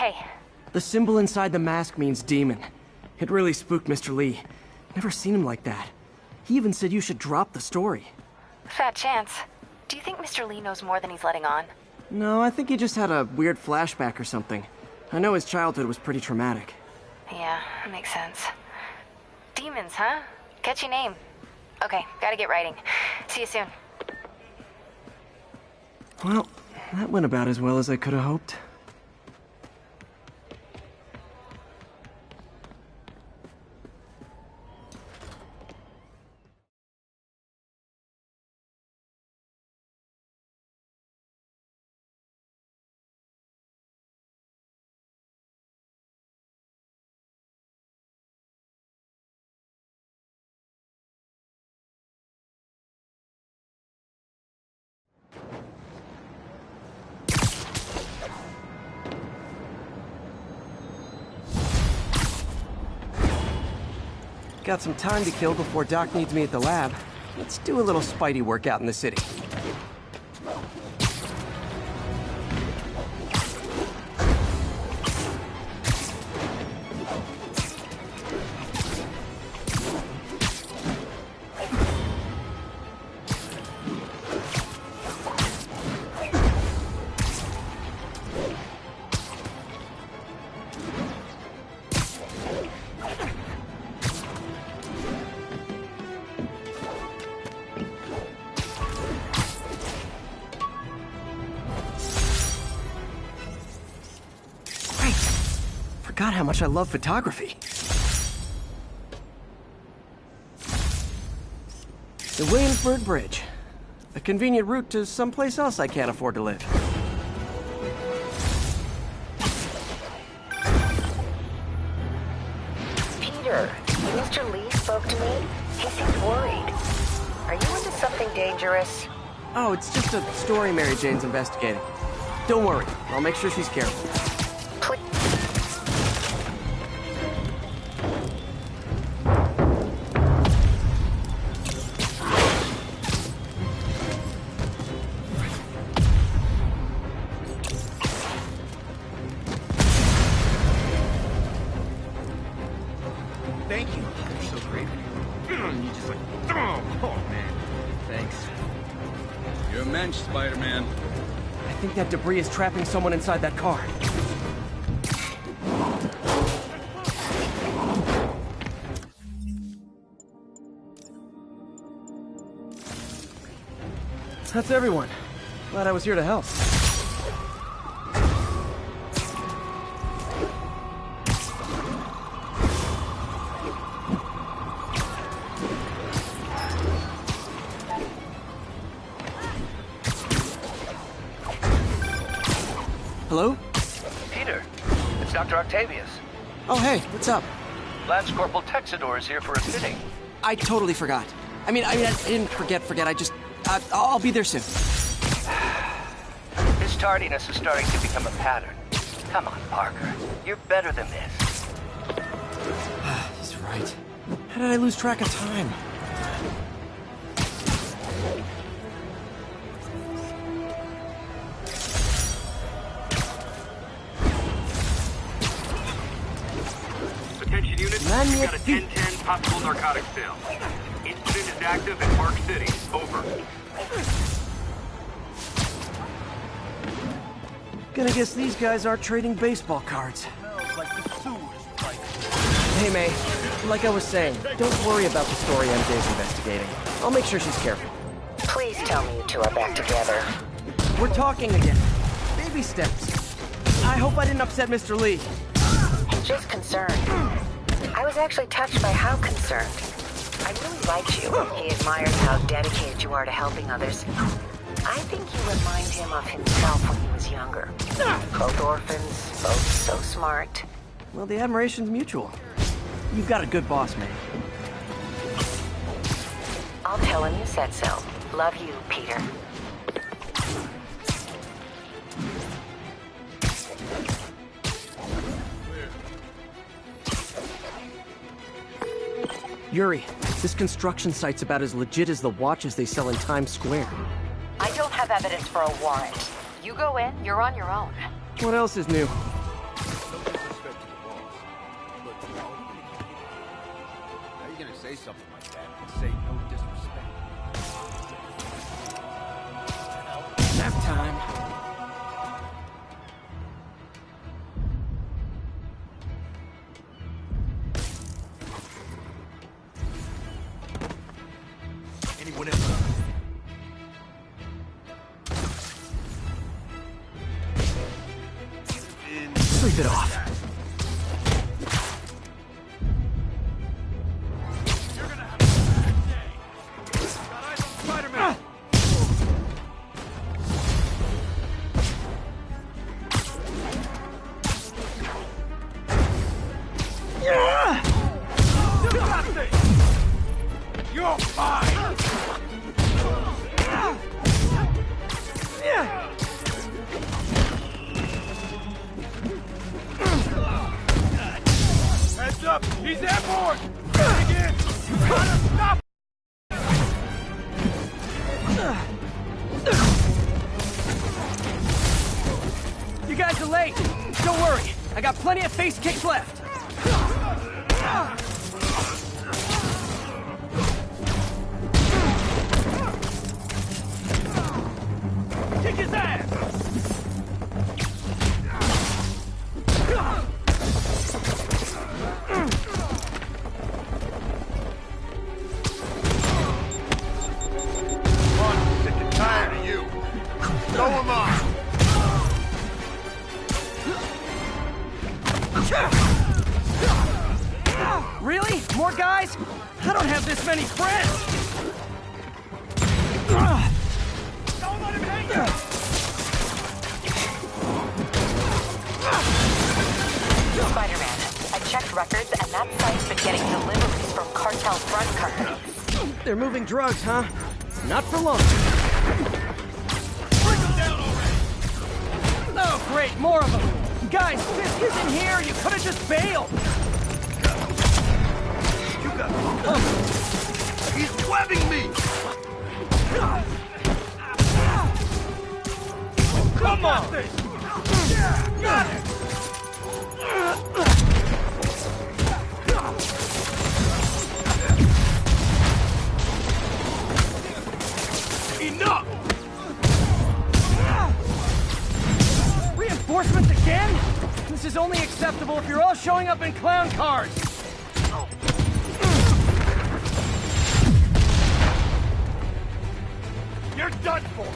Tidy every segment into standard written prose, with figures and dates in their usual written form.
Hey. The symbol inside the mask means demon. It really spooked Mr. Lee. Never seen him like that. He even said you should drop the story. Fat chance. Do you think Mr. Lee knows more than he's letting on? No, I think he just had a weird flashback or something. I know his childhood was pretty traumatic. Yeah, that makes sense. Demons, huh? Catchy name. Okay, gotta get writing. See you soon. Well, that went about as well as I could have hoped. Got some time to kill before Doc needs me at the lab. Let's do a little Spidey workout in the city. Forgot how much I love photography. The Williamsburg Bridge. A convenient route to someplace else I can't afford to live. Peter, Mr. Lee spoke to me. He seemed worried. Are you into something dangerous? Oh, it's just a story Mary Jane's investigating. Don't worry, I'll make sure she's careful. Please. Thank you. You're so great. You just like, oh man. Thanks. You're a mensch, Spider-Man. I think that debris is trapping someone inside that car. That's everyone. Glad I was here to help. Hello? Peter, it's Dr. Octavius. Oh, hey, what's up? Lance Corporal Texidor is here for a fitting. I totally forgot. I mean, I didn't forget. I just, I'll be there soon. His tardiness is starting to become a pattern. Come on, Parker. You're better than this. He's right. How did I lose track of time? Attention units, we've got a 10-10 possible narcotics sale. Incident is active in Park City. Over. Gonna guess these guys aren't trading baseball cards. Hey, May. Like I was saying, don't worry about the story MJ's investigating. I'll make sure she's careful. Please tell me you two are back together. We're talking again. Baby steps. I hope I didn't upset Mr. Lee. Just concerned. I was actually touched by how concerned. I really liked you. He admires how dedicated you are to helping others. I think you remind him of himself when he was younger. Both orphans, both so smart. Well, the admiration's mutual. You've got a good boss, man. I'll tell him you said so. Love you, Peter. Yuri, this construction site's about as legit as the watches they sell in Times Square. I don't have evidence for a warrant. You go in, you're on your own. What else is new? disrespect to the boss. But you know, how are you gonna say something like that and say no disrespect? Nap time. Anyone else? Sleep it off. Spider-Man! You're fine! Heads up! He's airborne! Dig in! You gotta stop! You guys are late. Don't worry. I got plenty of face kicks left. Kick his ass! I'm sick and tired of you. So am I. Really? More guys? I don't have this many friends. Don't let him hang you! Spider-Man, I checked records, and that site's been getting deliveries from cartel front companies. They're moving drugs, huh? Not for long. Bring him down already! Oh, great, more of them. Guys, Fisk isn't here. You could have just bailed. You got He's webbing me! Come on! Got it! Enough! Reinforcements again? This is only acceptable if you're all showing up in clown cars. You're done for!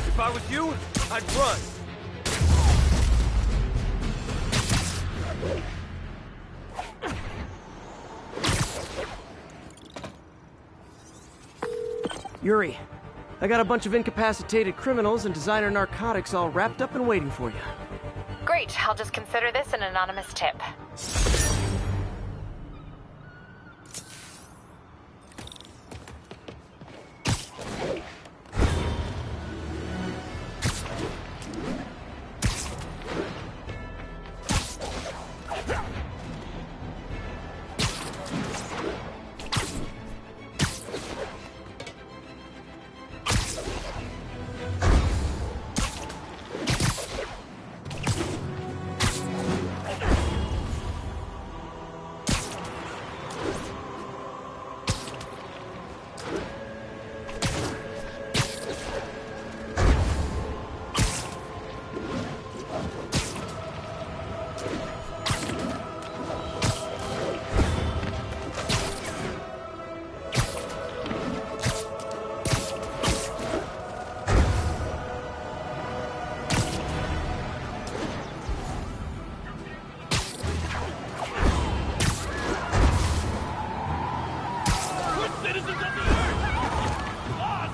If I was you, I'd run. Yuri, I got a bunch of incapacitated criminals and designer narcotics all wrapped up and waiting for you. Great, I'll just consider this an anonymous tip.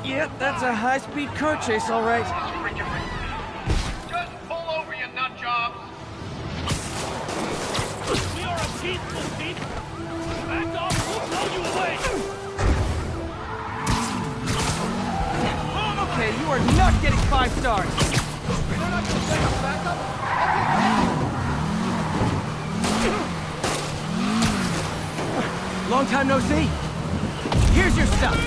Yep, that's a high-speed car chase, all right. Okay, you are not getting 5 stars! Long time no see. Here's your stuff.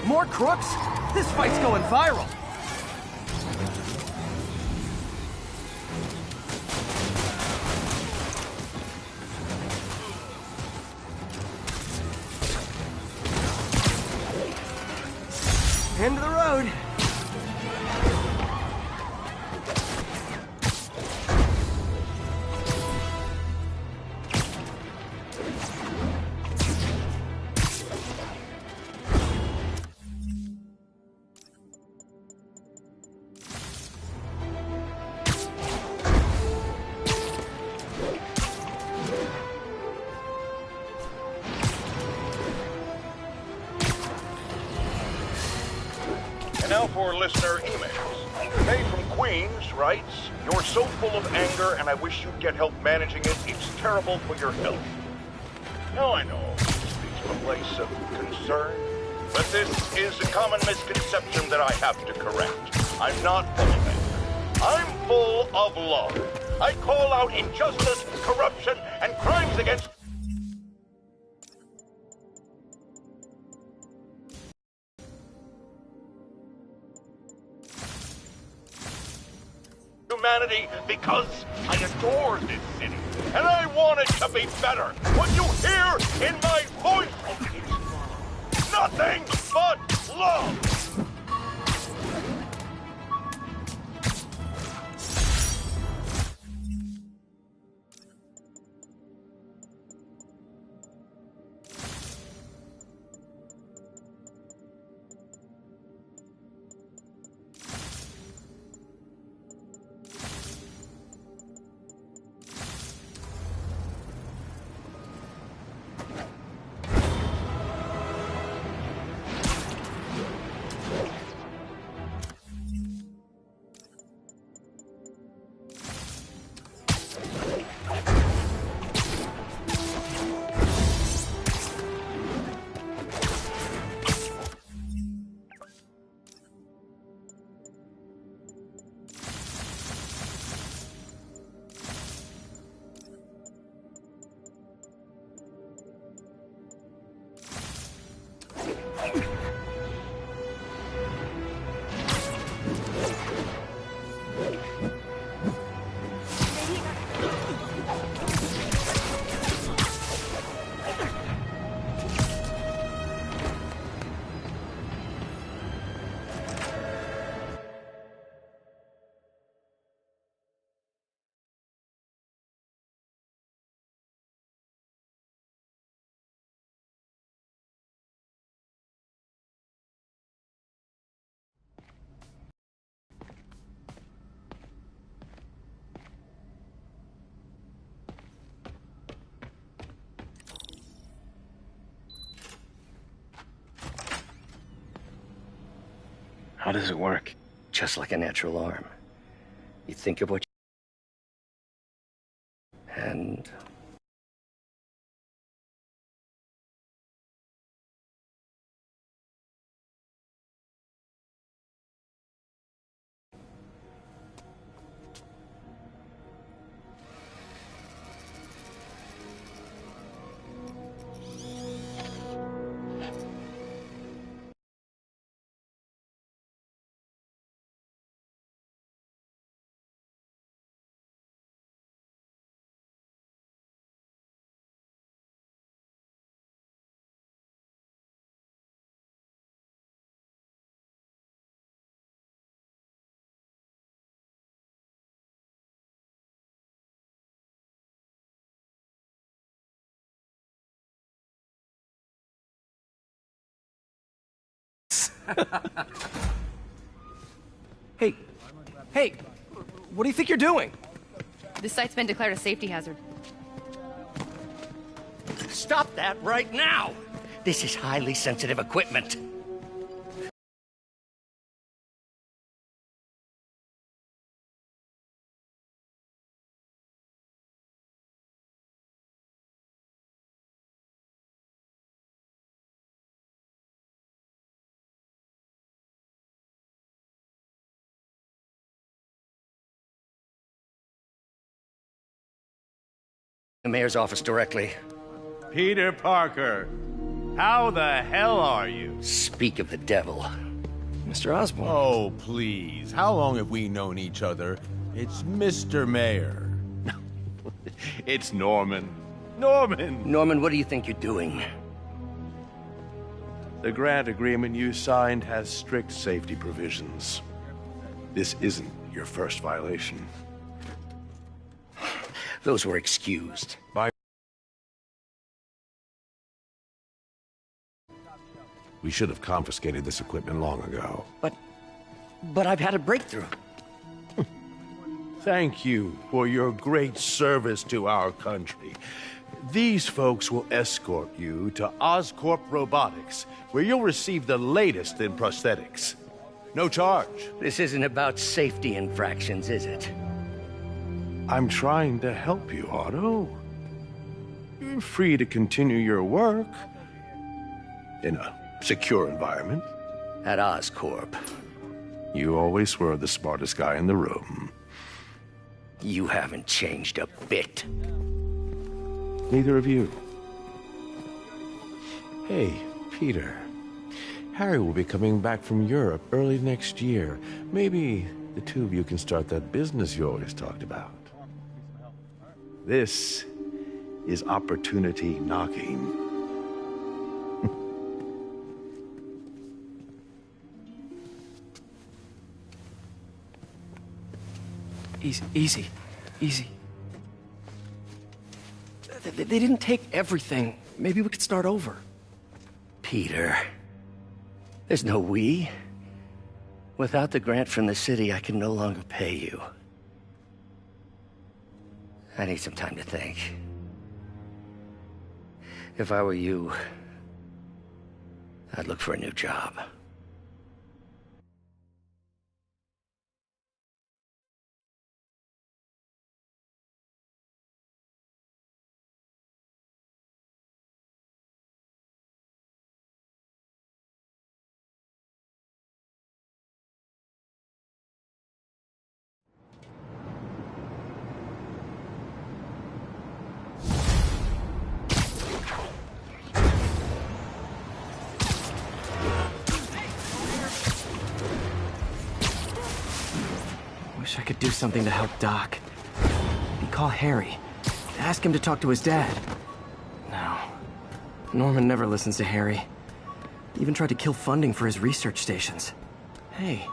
More crooks? This fight's going viral. End of the road. And now for listener emails. May from Queens writes, "You're so full of anger and I wish you'd get help managing it. It's terrible for your health." Now I know this speaks from a place of concern, but this is a common misconception that I have to correct. I'm not full of anger. I'm full of love. I call out injustice, corruption, and crimes against humanity because I adore this city, and I want it to be better. What you hear in my voice is nothing but love. How does it work? Just like a natural arm. You think of what you... and... Hey, what do you think you're doing? This site's been declared a safety hazard. Stop that right now! This is highly sensitive equipment. The mayor's office directly. Peter Parker, how the hell are you? Speak of the devil. Mr. Osborn. Oh, please. How long have we known each other? It's Mr. Mayor. It's Norman. Norman! Norman, what do you think you're doing? The grant agreement you signed has strict safety provisions. This isn't your first violation. Those were excused. We should have confiscated this equipment long ago. But I've had a breakthrough. Thank you for your great service to our country. These folks will escort you to Oscorp Robotics, where you'll receive the latest in prosthetics. No charge. This isn't about safety infractions, is it? I'm trying to help you, Otto. You're free to continue your work in a secure environment. At Oscorp. You always were the smartest guy in the room. You haven't changed a bit. Neither of you. Hey, Peter. Harry will be coming back from Europe early next year. Maybe the two of you can start that business you always talked about. This is opportunity knocking. Easy. They didn't take everything. Maybe we could start over. Peter, there's no we. Without the grant from the city, I can no longer pay you. I need some time to think. If I were you, I'd look for a new job. Wish I could do something to help Doc. Maybe call Harry. Ask him to talk to his dad. No. Norman never listens to Harry. He even tried to kill funding for his research stations. Hey,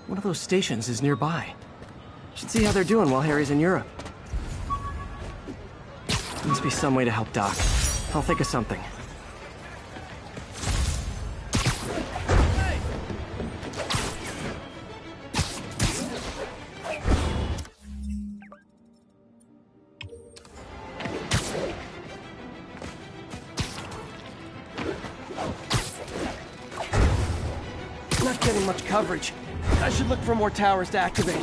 one of those stations is nearby. Should see how they're doing while Harry's in Europe. Must be some way to help Doc. I'll think of something. Not getting much coverage. I should look for more towers to activate.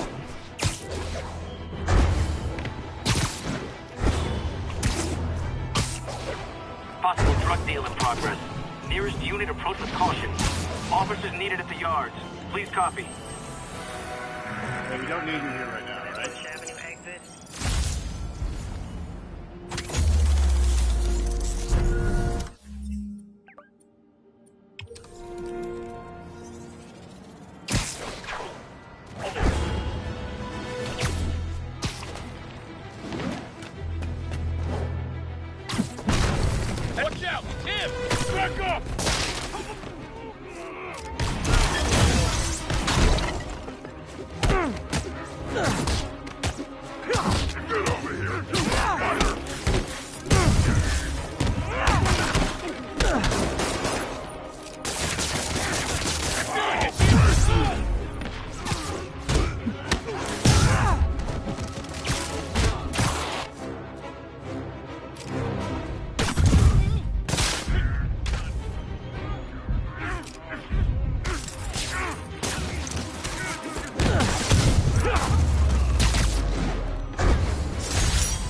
Possible drug deal in progress. Nearest unit approach with caution. Officers needed at the yards. Please copy. Hey, we don't need you here right now, right? Watch out! Tim! Back up!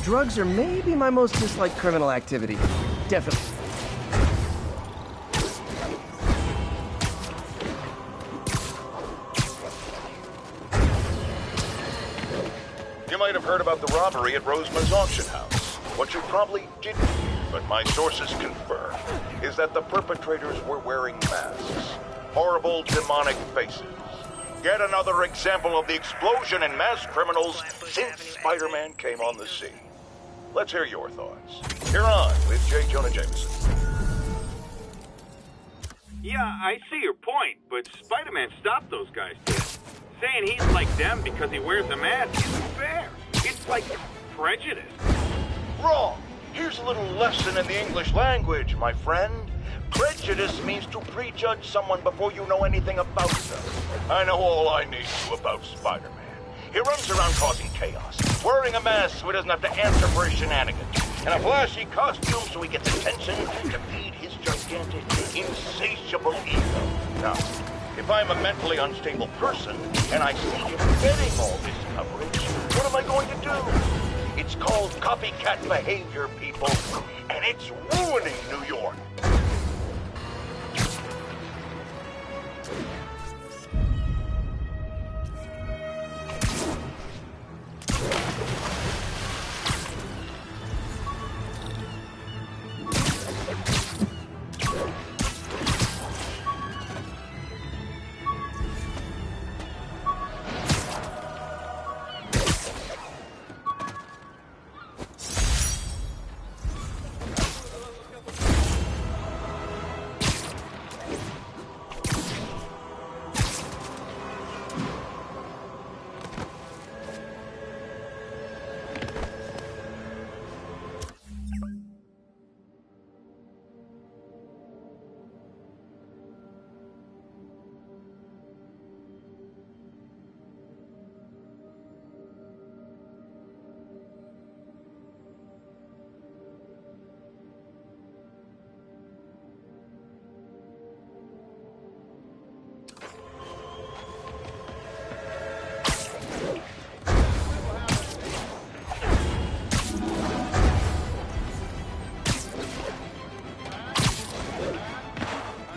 drugs are maybe my most disliked criminal activity. Definitely. You might have heard about the robbery at Roseman's auction house. What you probably didn't hear, but my sources confirm, is that the perpetrators were wearing masks. Horrible, demonic faces. Yet another example of the explosion in mass criminals since Spider-Man came on the scene. Let's hear your thoughts. You're on with J. Jonah Jameson. Yeah, I see your point, but Spider-Man stopped those guys. Saying he's like them because he wears a mask isn't fair. It's like prejudice. Wrong. Here's a little lesson in the English language, my friend. Prejudice means to prejudge someone before you know anything about them. I know all I need to about Spider-Man. He runs around causing chaos, wearing a mask so he doesn't have to answer for his shenanigans, and a flashy costume so he gets attention to feed his gigantic, insatiable ego. Now, if I'm a mentally unstable person and I see him getting all this coverage, what am I going to do? It's called copycat behavior, people, and it's ruining New York.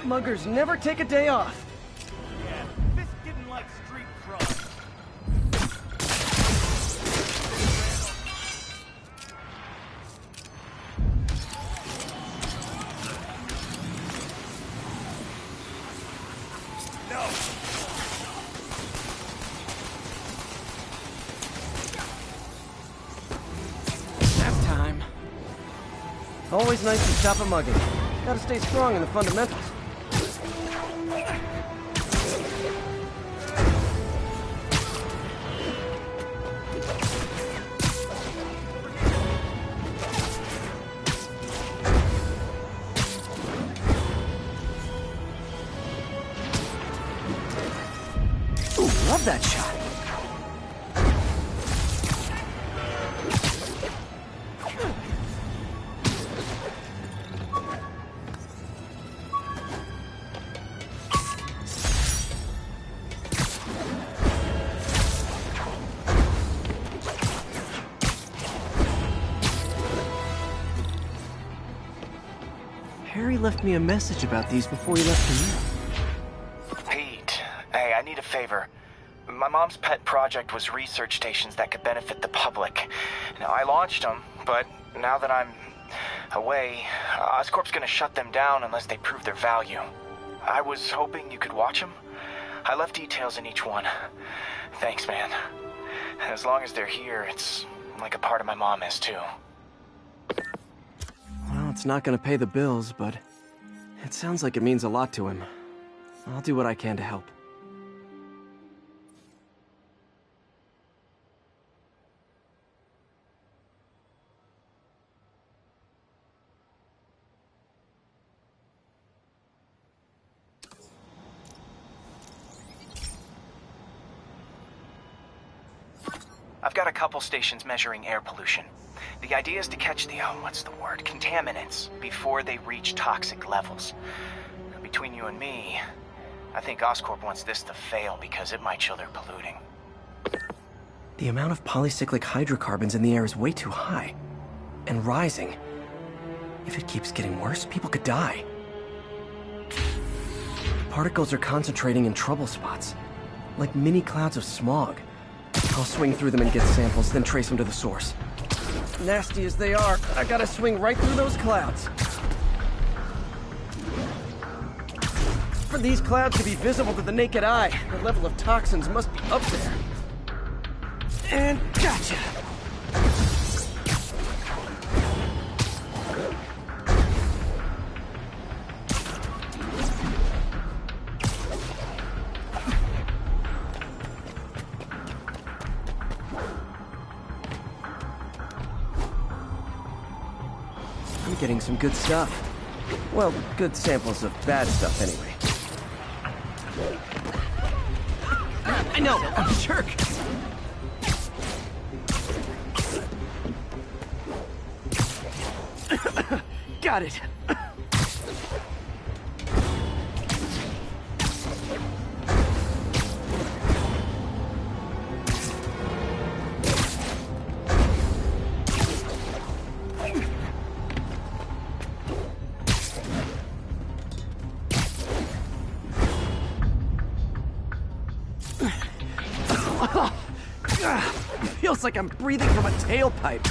Muggers never take a day off. Yeah, this didn't like street crime. Nap time. Always nice to stop a mugging. Gotta stay strong in the fundamentals. Love that shot. Harry left me a message about these before he left for you. Pete, hey, I need a favor. My mom's pet project was research stations that could benefit the public. Now, I launched them, but now that I'm away, Oscorp's gonna shut them down unless they prove their value. I was hoping you could watch them. I left details in each one. Thanks, man. As long as they're here, it's like a part of my mom is, too. Well, it's not gonna pay the bills, but it sounds like it means a lot to him. I'll do what I can to help. I've got a couple stations measuring air pollution. The idea is to catch the, contaminants before they reach toxic levels. Between you and me, I think Oscorp wants this to fail because it might show they're polluting. The amount of polycyclic hydrocarbons in the air is way too high. And rising. If it keeps getting worse, people could die. Particles are concentrating in trouble spots, like mini clouds of smog. I'll swing through them and get samples, then trace them to the source. Nasty as they are, I gotta swing right through those clouds. For these clouds to be visible to the naked eye, the level of toxins must be up there. And gotcha! I'm getting some good stuff. Well, good samples of bad stuff anyway. I know, I'm a jerk! Got it. Feels like I'm breathing from a tailpipe.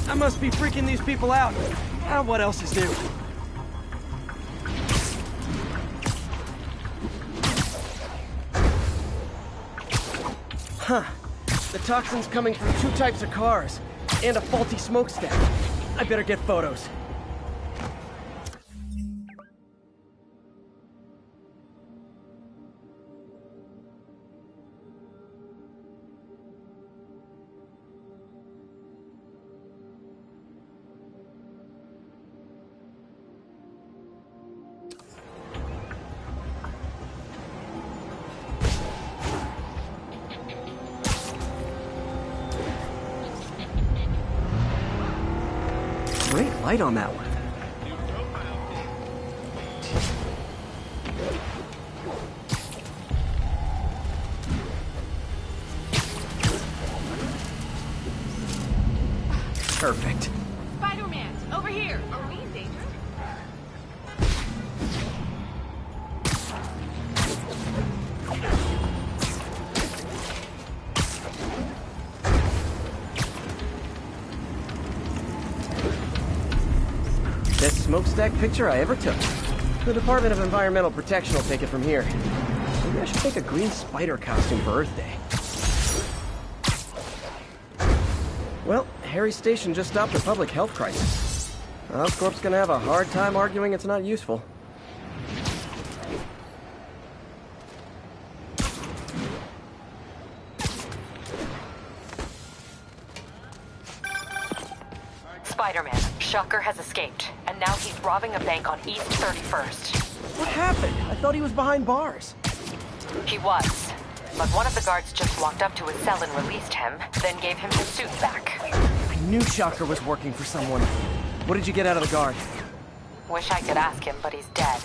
I must be freaking these people out. What else is new? Huh. The toxin's coming from 2 types of cars, and a faulty smokestack. I better get photos. Great light on that one. Perfect. Spider-Man, over here. Are we in danger? Best smokestack picture I ever took. The Department of Environmental Protection will take it from here. Maybe I should make a green spider costume for Earth Day. Well, Harry's station just stopped a public health crisis. Oscorp's gonna have a hard time arguing it's not useful. Spider-Man, Shocker has escaped, and now he's robbing a bank on East 31st. What happened? I thought he was behind bars. He was, but one of the guards just walked up to his cell and released him, then gave him his suit back. I knew Shocker was working for someone. What did you get out of the guard? Wish I could ask him, but he's dead.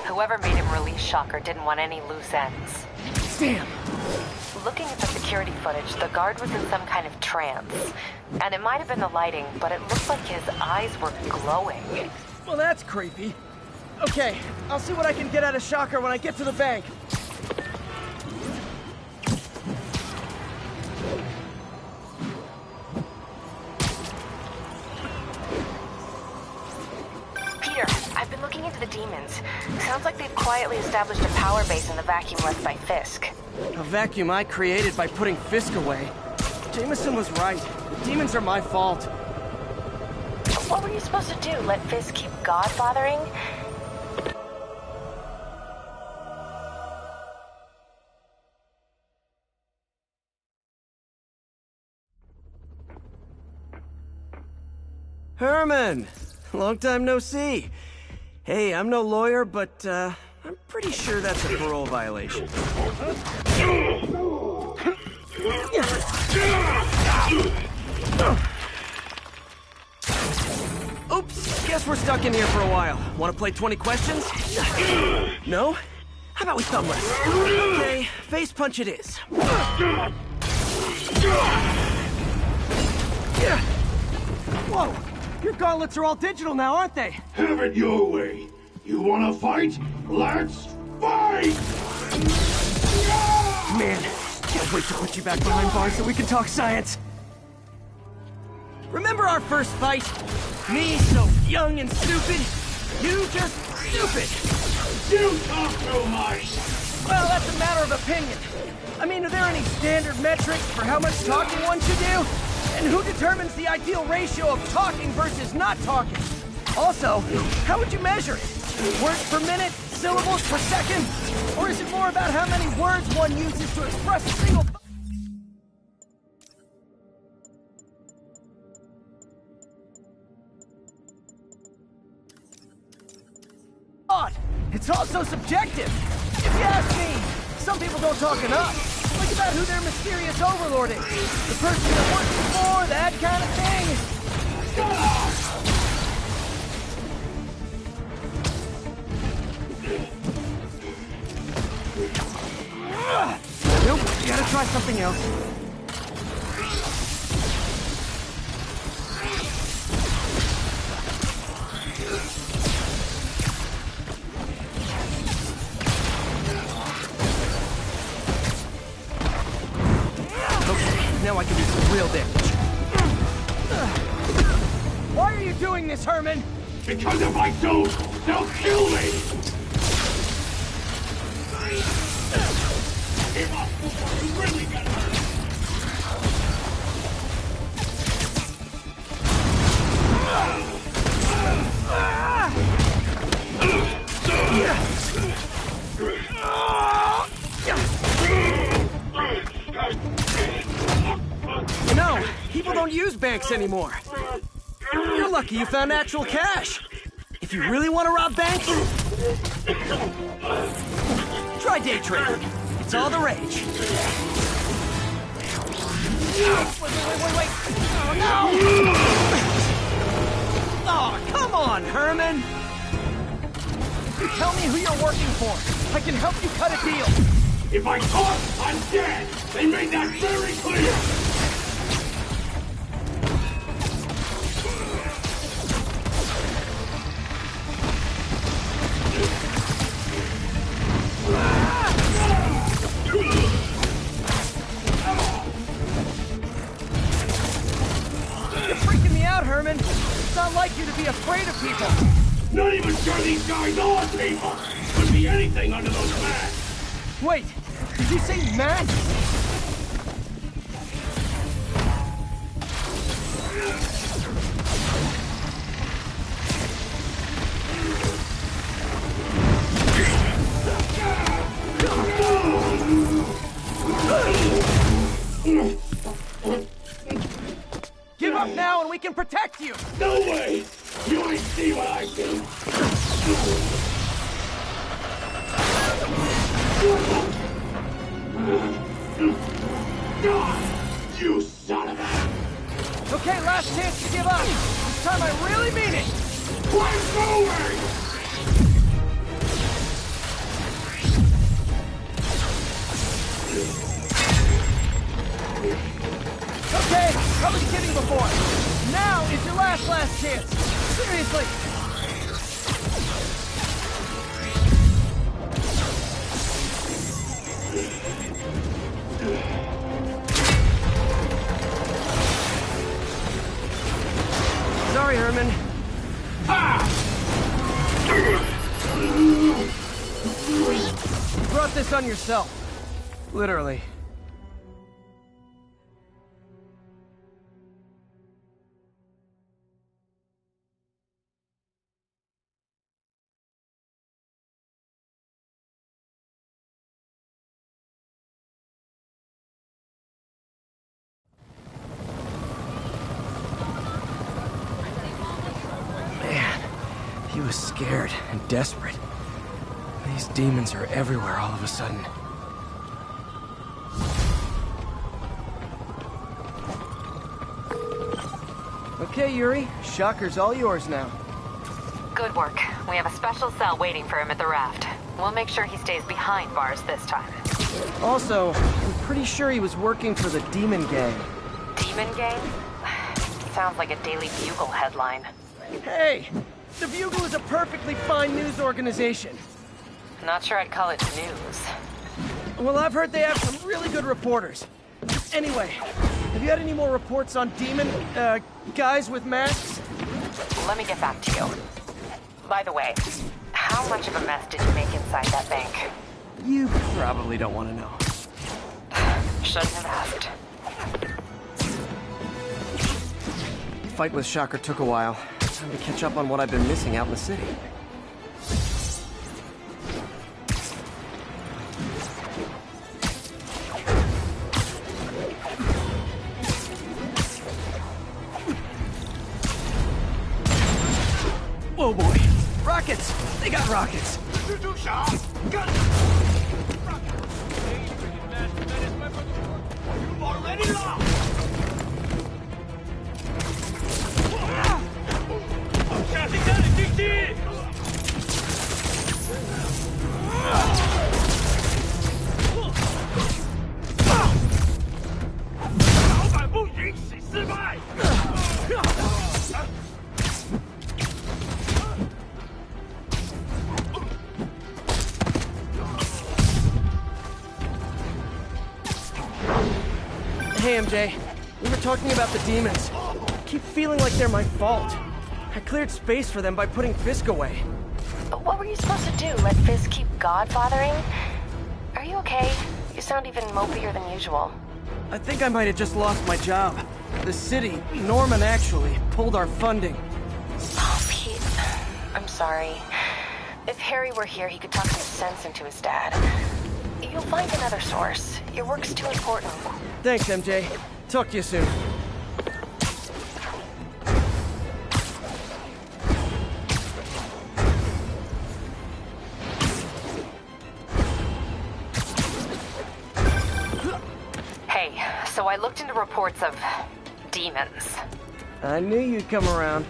Whoever made him release Shocker didn't want any loose ends. Damn! Looking at the security footage, the guard was in some kind of trance. And it might have been the lighting, but it looked like his eyes were glowing. Well, that's creepy. Okay, I'll see what I can get out of Shocker when I get to the bank. Peter, I've been looking into the demons. Sounds like they've quietly established a power base in the vacuum left by Fisk. A vacuum I created by putting Fisk away. Jameson was right. The demons are my fault. What were you supposed to do? Let Fisk keep God bothering? Herman! Long time no see. Hey, I'm no lawyer, but, I'm pretty sure that's a parole violation. Oops, guess we're stuck in here for a while. Want to play 20 questions? No? How about we thumb wrestle? Okay, face punch it is. Whoa! Your gauntlets are all digital now, aren't they? Have it your way. You wanna fight? Let's fight! Man, can't wait to put you back behind bars so we can talk science. Remember our first fight? Me so young and stupid, you just stupid. You talk too much. Well, that's a matter of opinion. I mean, are there any standard metrics for how much talking one should do? And who determines the ideal ratio of talking versus not talking? Also, how would you measure it? Words per minute? Syllables per second? Or is it more about how many words one uses to express a single thought? It's also subjective. If you ask me, some people don't talk enough. Think about who their mysterious overlord is. The person they're working for, that kind of thing. Nope, gotta try something else. Now I can do some real damage. Why are you doing this, Herman? Because if I don't, they'll kill me! Give up! You really got hurt! You know, people don't use banks anymore. You're lucky you found actual cash. If you really want to rob banks, try day trading. It's all the rage. Wait. Oh, no! Oh, come on, Herman! You tell me who you're working for. I can help you cut a deal. If I talk, I'm dead! They made that very clear! You're freaking me out, Herman. It's not like you to be afraid of people. Not even sure these guys are people! Could be anything under those masks! Wait, did you say masks? Give up now and we can protect you! No way! You ain't see what I do! You son of a... Okay, last chance to give up. This time I really mean it. Quit moving! Okay, I was kidding before. Now is your last chance. Seriously. Sorry, Herman. You brought this on yourself. Literally. He was scared and desperate. These demons are everywhere all of a sudden. Okay, Yuri. Shocker's all yours now. Good work. We have a special cell waiting for him at the raft. We'll make sure he stays behind bars this time. Also, I'm pretty sure he was working for the Demon Gang. Demon Gang? Sounds like a Daily Bugle headline. Hey! The Bugle is a perfectly fine news organization. Not sure I'd call it news. Well, I've heard they have some really good reporters. Anyway, have you had any more reports on demon, guys with masks? Let me get back to you. By the way, how much of a mess did you make inside that bank? You probably don't want to know. Shouldn't have asked. The fight with Shocker took a while. Time to catch up on what I've been missing out in the city. Oh boy! Rockets! They got rockets! Hey, MJ. We were talking about the demons. I keep feeling like they're my fault. I cleared space for them by putting Fisk away. But what were you supposed to do? Let Fisk keep godfathering? Are you okay? You sound even mopier than usual. I think I might have just lost my job. The city, Norman actually, pulled our funding. Oh, Pete. I'm sorry. If Harry were here, he could talk some sense into his dad. You'll find another source. Your work's too important. Thanks, MJ. Talk to you soon. Hey, so I looked into reports of demons. I knew you'd come around.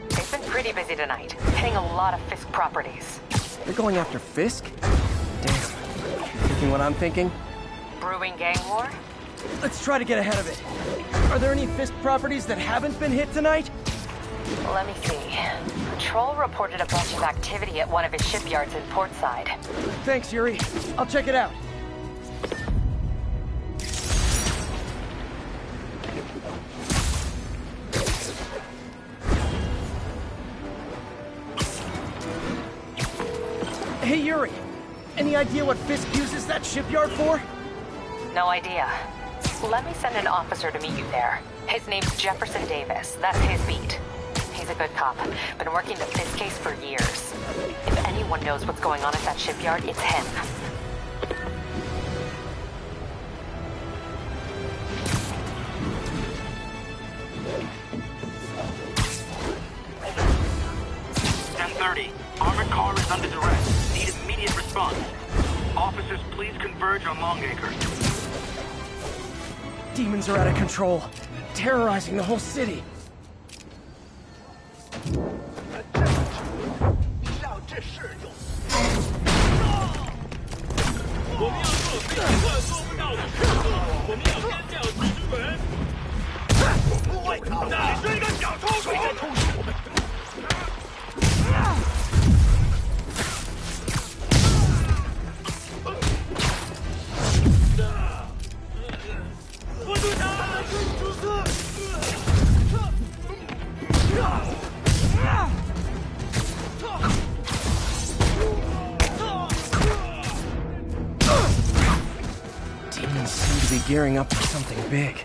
They've been pretty busy tonight, hitting a lot of Fisk properties. They're going after Fisk? Damn. You thinking what I'm thinking? Brewing gang war? Let's try to get ahead of it. Are there any Fisk properties that haven't been hit tonight? Let me see. Patrol reported a bunch of activity at one of his shipyards in Portside. Thanks, Yuri. I'll check it out. Hey, Yuri. Any idea what Fisk uses that shipyard for? No idea. Let me send an officer to meet you there. His name's Jefferson Davis. That's his beat. He's a good cop. Been working the Fisk case for years. If anyone knows what's going on at that shipyard, it's him. Armored car is under duress. Need immediate response. Officers, please converge on Longacre. Demons are out of control, terrorizing the whole city. Demons seem to be gearing up for something big.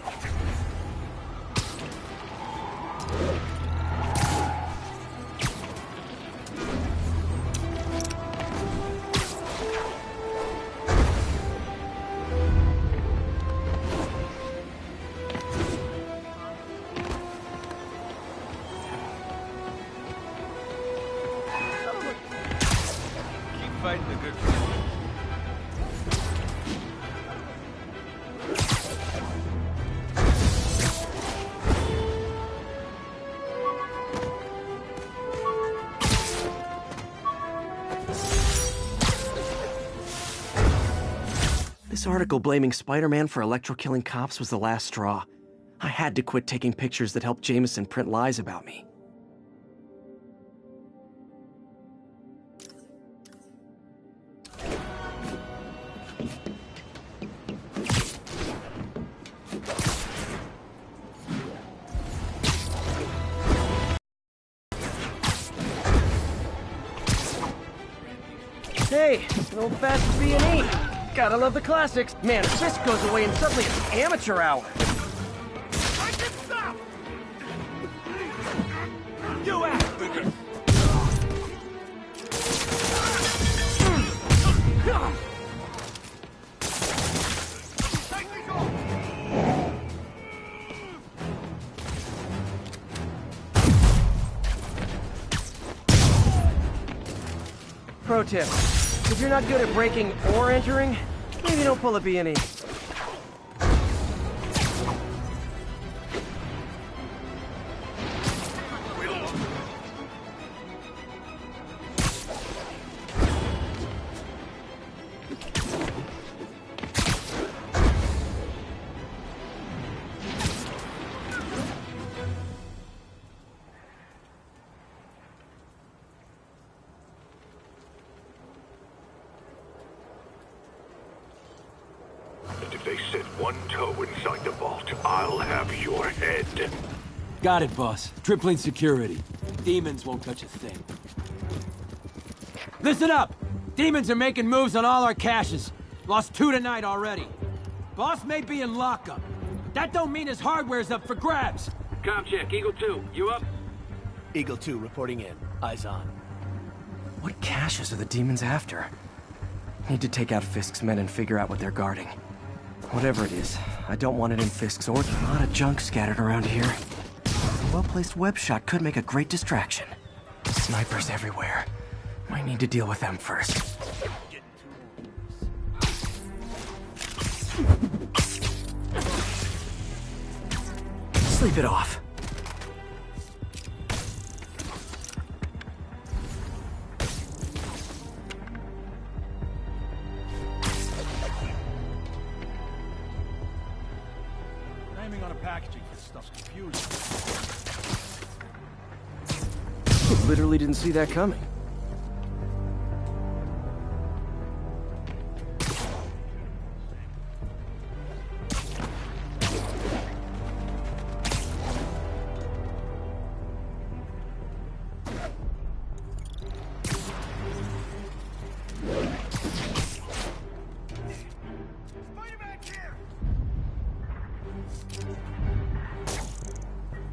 Fighting the good fight. This article blaming Spider-Man for electro-killing cops was the last straw. I had to quit taking pictures that helped Jameson print lies about me. Hey, an old-fashioned B&E. Gotta love the classics. Man, Fisk goes away and suddenly it's amateur hour. I can stop! You act! Pro tip. If you're not good at breaking or entering, maybe don't pull a B&E. If they set one toe inside the vault, I'll have your head. Got it, boss. Tripling security. Demons won't touch a thing. Listen up! Demons are making moves on all our caches. Lost 2 tonight already. Boss may be in lockup. That don't mean his hardware's up for grabs. Com check, Eagle 2, you up? Eagle 2 reporting in. Eyes on. What caches are the demons after? Need to take out Fisk's men and figure out what they're guarding. Whatever it is, I don't want it in Fisk's or a lot of junk scattered around here. A well-placed web shot could make a great distraction. Snipers everywhere. Might need to deal with them first. Sleep it off. Naming on a packaging for this stuff's confusing. Literally didn't see that coming.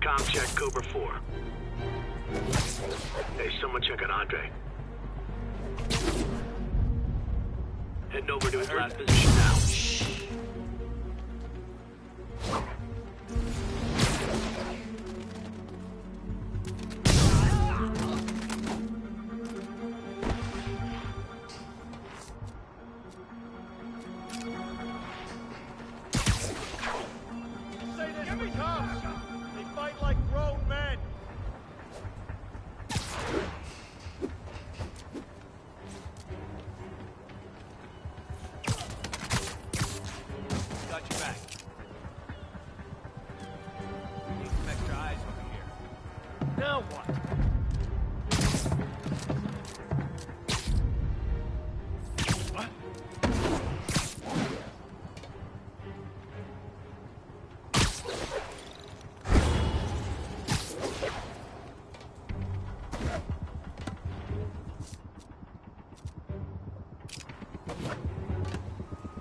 Com check, Cobra 4. Hey, someone check on Andre. Heading over to his last position now. Give me time! They fight like grown men! Got your back. Need some extra eyes over here. Now what?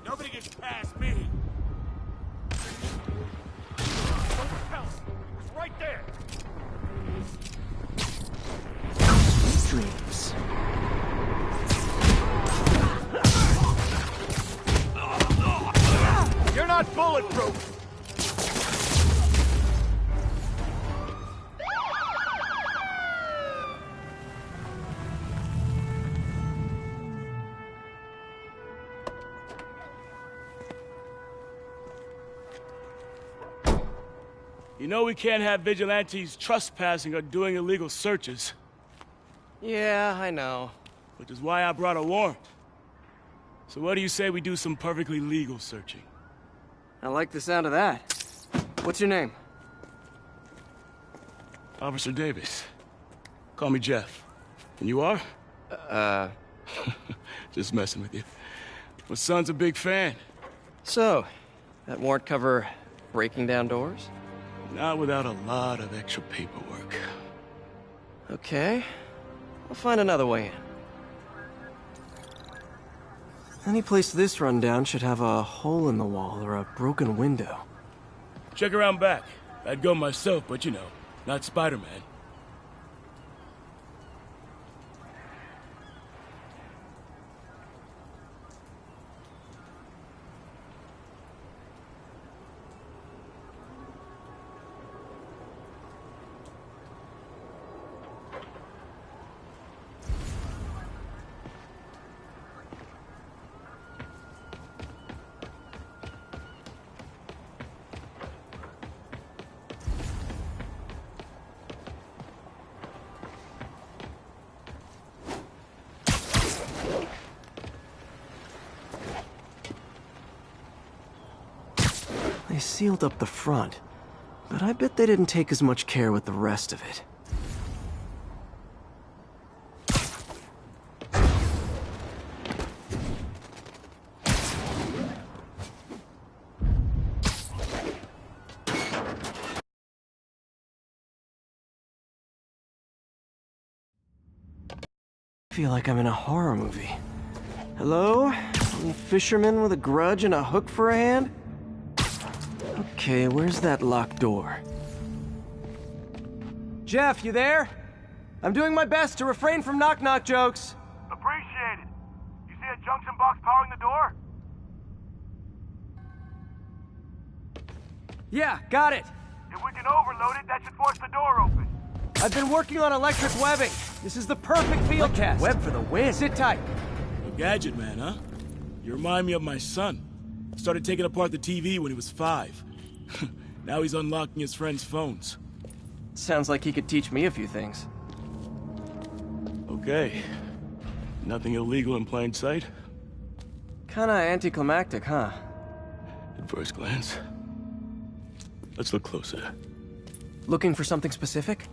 Nobody gets past me. Hell, it's right there! Dreams. You're not bulletproof! You know we can't have vigilantes trespassing or doing illegal searches. Yeah, I know. Which is why I brought a warrant. So what do you say we do some perfectly legal searching? I like the sound of that. What's your name? Officer Davis. Call me Jeff. And you are? Just messing with you. My son's a big fan. So, that warrant cover breaking down doors? Not without a lot of extra paperwork. Okay. I'll find another way in. Any place this rundown should have a hole in the wall or a broken window. Check around back. I'd go myself, but you know, not Spider-Man. They sealed up the front, but I bet they didn't take as much care with the rest of it. I feel like I'm in a horror movie. Hello? Any fisherman with a grudge and a hook for a hand? Okay, where's that locked door? Jeff, you there? I'm doing my best to refrain from knock-knock jokes. Appreciate it. You see a junction box powering the door? Yeah, got it. If we can overload it, that should force the door open. I've been working on electric webbing. This is the perfect field test. Web for the win. Sit tight. A gadget man, huh? You remind me of my son. Started taking apart the TV when he was 5. Now he's unlocking his friends' phones. Sounds like he could teach me a few things. Okay. Nothing illegal in plain sight? Kinda anticlimactic, huh? At first glance. Let's look closer. Looking for something specific?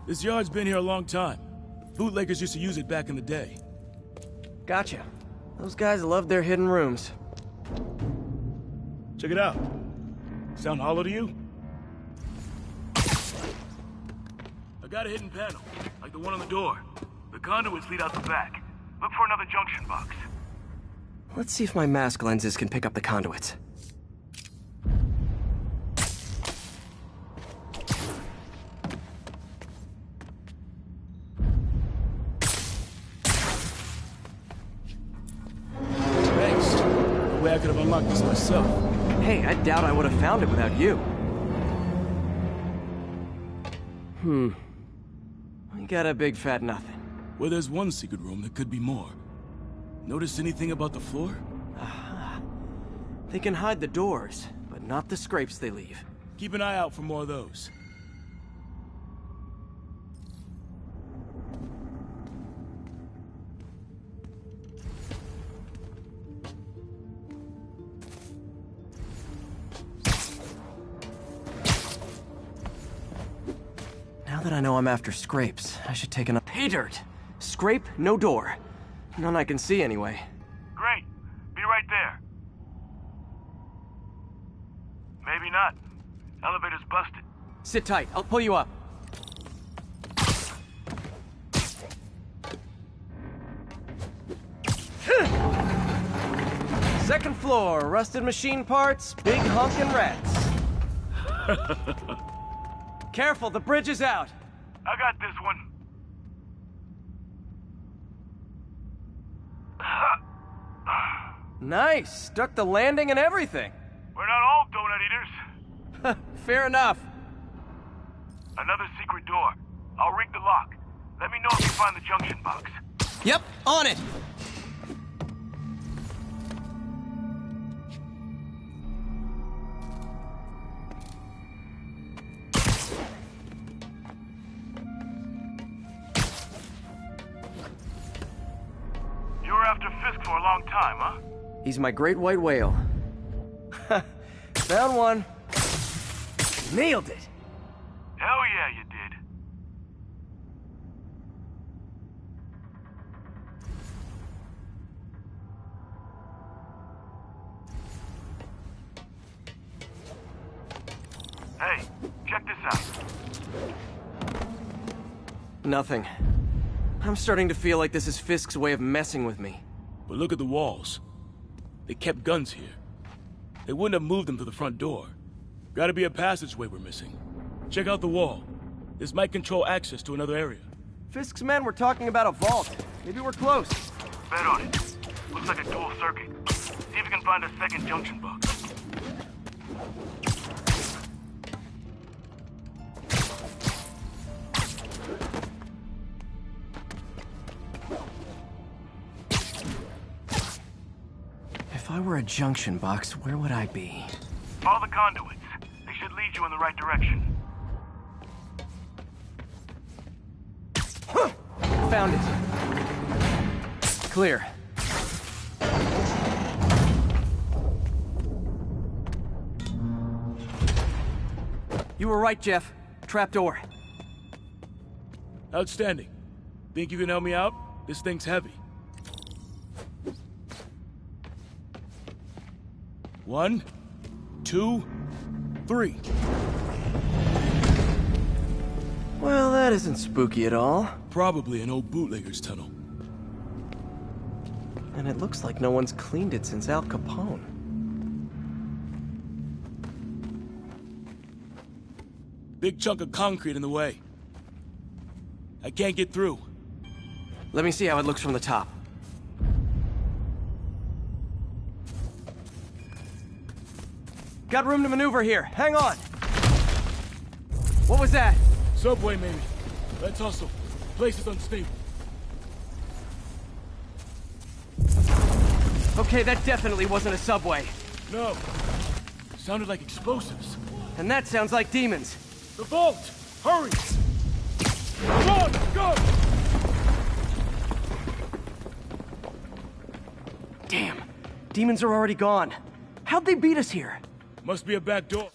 This yard's been here a long time. Bootleggers used to use it back in the day. Gotcha. Those guys loved their hidden rooms. Check it out. Sound hollow to you? I got a hidden panel, like the one on the door. The conduits lead out the back. Look for another junction box. Let's see if my mask lenses can pick up the conduits. Thanks. No way I could have unlocked this myself. Hey, I doubt I would have found it without you. We got a big fat nothing. Well, there's one secret room that could be more. Notice anything about the floor? Aha. They can hide the doors, but not the scrapes they leave. Keep an eye out for more of those. Now that I know I'm after scrapes, I should take Pay dirt! Scrape, no door. None I can see anyway. Great. Be right there. Maybe not. Elevator's busted. Sit tight, I'll pull you up. Second floor, rusted machine parts, big honkin' rats. Careful, the bridge is out. I got this one. Nice, stuck the landing and everything. We're not all donut eaters. Fair enough. Another secret door. I'll rig the lock. Let me know if you find the junction box. Yep, on it. You're after Fisk for a long time, huh? He's my great white whale. Found one. Nailed it. Hell yeah, you did. Hey, check this out. Nothing. I'm starting to feel like this is Fisk's way of messing with me. But look at the walls. They kept guns here. They wouldn't have moved them to the front door. Gotta be a passageway we're missing. Check out the wall. This might control access to another area. Fisk's men were talking about a vault. Maybe we're close. Bet on it. Looks like a dual circuit. See if you can find a second junction box. If I were a junction box, where would I be? Follow the conduits. They should lead you in the right direction. Found it. Clear. You were right, Jeff. Trapdoor. Outstanding. Think you can help me out? This thing's heavy. 1, 2, 3. Well, that isn't spooky at all. Probably an old bootlegger's tunnel. And it looks like no one's cleaned it since Al Capone. Big chunk of concrete in the way. I can't get through. Let me see how it looks from the top. Got room to maneuver here. Hang on. What was that? Subway, maybe. Let's hustle. Place is unstable. Okay, that definitely wasn't a subway. No. Sounded like explosives. And that sounds like demons. The vault! Hurry! Come on, go! Damn. Demons are already gone. How'd they beat us here? Must be a back door.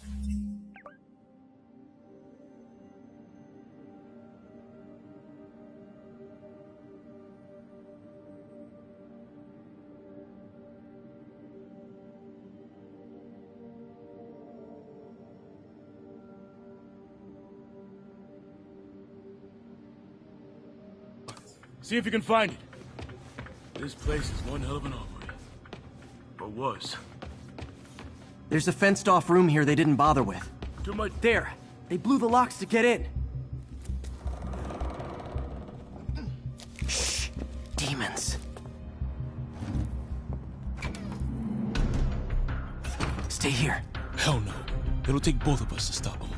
See if you can find it. This place is one hell of an armory. Or was. There's a fenced-off room here they didn't bother with. Too much. There. They blew the locks to get in. Shh. Demons. Stay here. Hell no. It'll take both of us to stop them.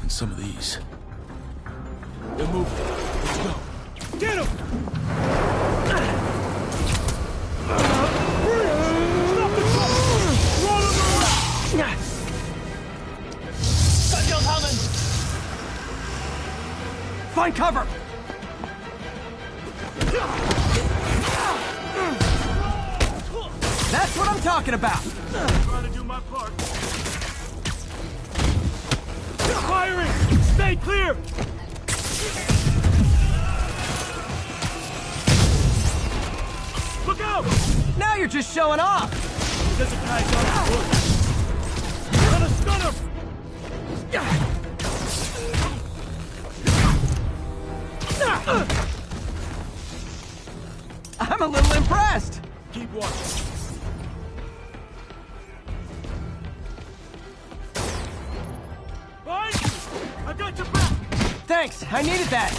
And some of these. They're moving. Let's go. Get him! Stop the truck! Roll him around! Got you coming! Find cover! That's what I'm talking about! Trying to do my part. Firing! Stay clear! Look out! Now you're just showing off! There's a guy down the wood. Gonna stun him! I'm a little impressed! Keep watching. Behind you! I got your back! Thanks, I needed that!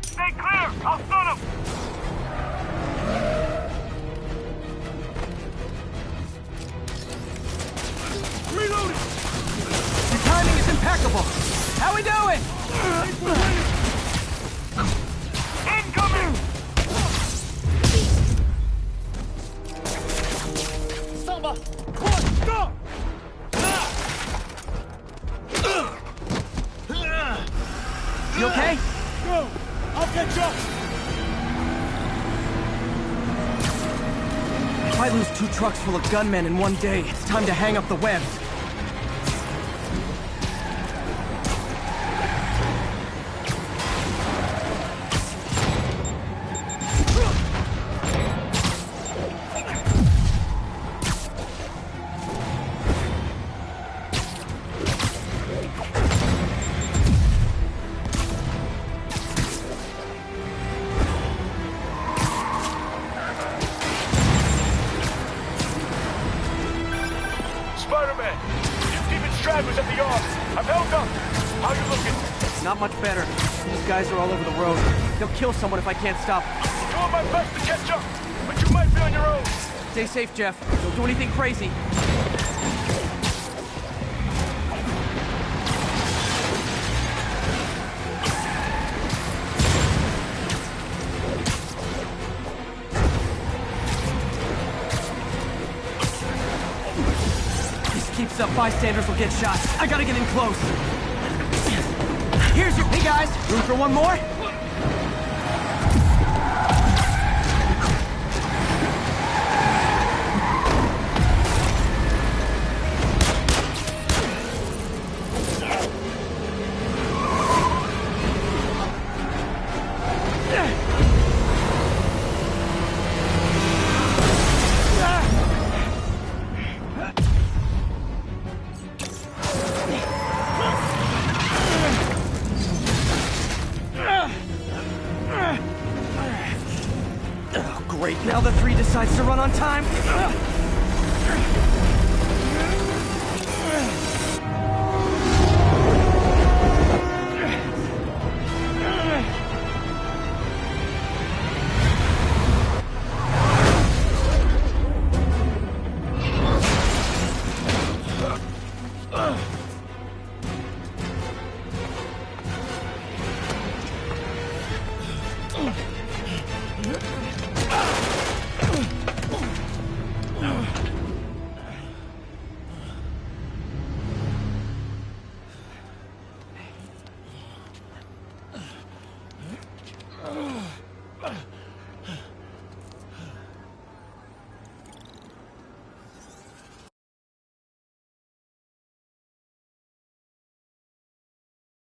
Stay clear! I'll stun him! Reloading! Your timing is impeccable! How we doing? Incoming! Samba! Push! Stop! You okay? Go! I'll catch up! might lose 2 trucks full of gunmen in one day. It's time to hang up the webs. Spider-Man! Your Demon Stragglers at the arm. I'm held up. How you looking? Not much better. These guys are all over the road. They'll kill someone if I can't stop them. Doing my best to catch up, but you might be on your own. Stay safe, Jeff. Don't do anything crazy. Keeps up, bystanders will get shot. I gotta get in close. Here's your... Hey, guys! Room for one more? Great, now the 3 decides to run on time.